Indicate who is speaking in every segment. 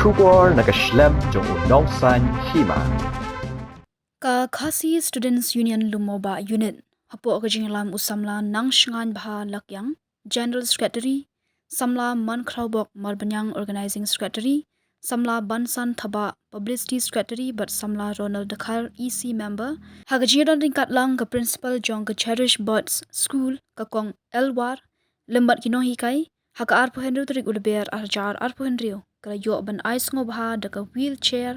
Speaker 1: Shubor nakaslem jong unong san Hima.
Speaker 2: Ka Khasi Students Union Lummawbah Unit hapo ka jinglam usamla nang shngan bha lakyang General Secretary samla man khrawbok marbanyang Organizing Secretary samla bansan thaba Publicity Secretary but samla Ronald Dakhar EC member hagajidon ringkat lang ka Principal jong ka Cherish Birds School ka kong Elwar lembat kino hikai haka arpo henry trik ulber arjar arpo henry kala yo ban ais ngobha daka wheelchair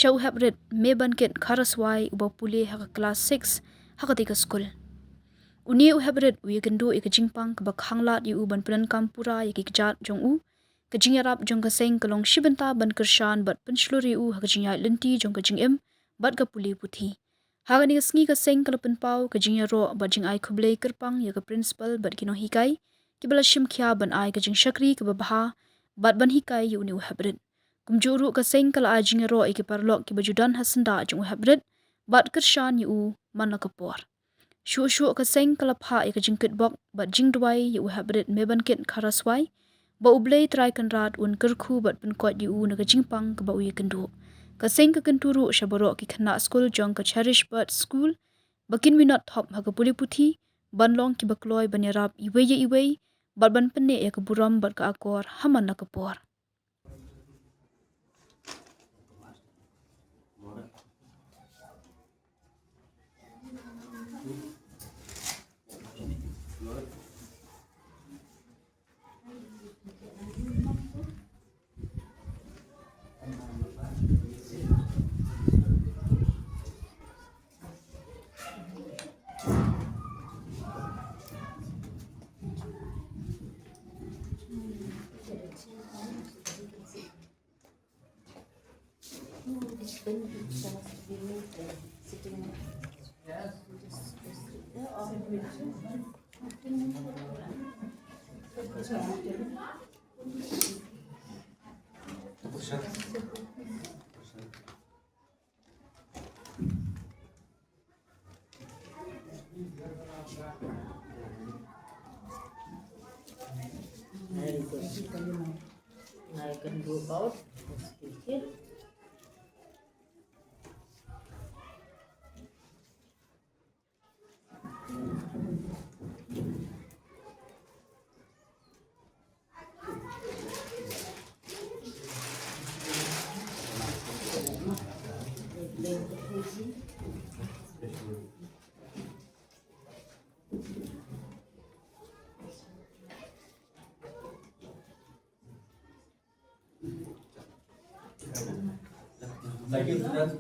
Speaker 2: Shau habrit meban kit kharaswai uba Pule haka Class 6 haka tika school. Uni u habrit u yagendu ika jingpang ka bakhanglat yu ban punan kampura yaki kjat jong u ka Jingïarap jong ka seng kalong shibenta ban kershan bat pensluri u haka Jingïarap lenti jong ka jingim bat ka Pule puthi. Haka ni sngi ka seng kala penpau ka Jingïaro bat jing ai kublai kerpang ya ka principal bat kino hikai kibala shimkhya ban ai ka jing shakri ka babaha bat ban hikai yu uni u habrit. Kumjuru ka seng kala Jingïaro iki parlok ki bajudan hasanda jong habrit bat kershan yu man la kapor. Shu ka seng kala pha iki jingkit bok bat jingdwai yu habrit meban kit kharaswai ba ublei trai kanrat un kerkhu bat penkot yu na ka jingpang ka ba uye kendu. Ka seng ka kenturu shabaro ki Khynnah school jong ka Cherish Bird School bakin minot thop ha ka Pule puthi banlong ki bakloi banyarap iwei bat ban penne ya ka buram bat ka akor haman la kapor.
Speaker 3: I can do about this.
Speaker 4: Thank you, students.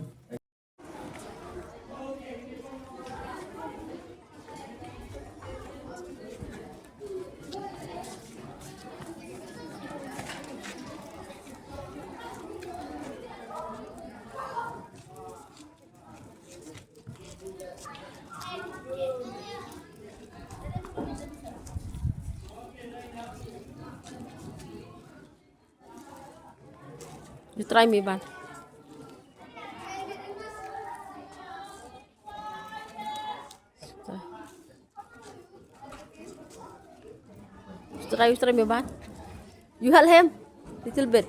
Speaker 3: You try me, Ban. You try me, Ban. You help him little bit.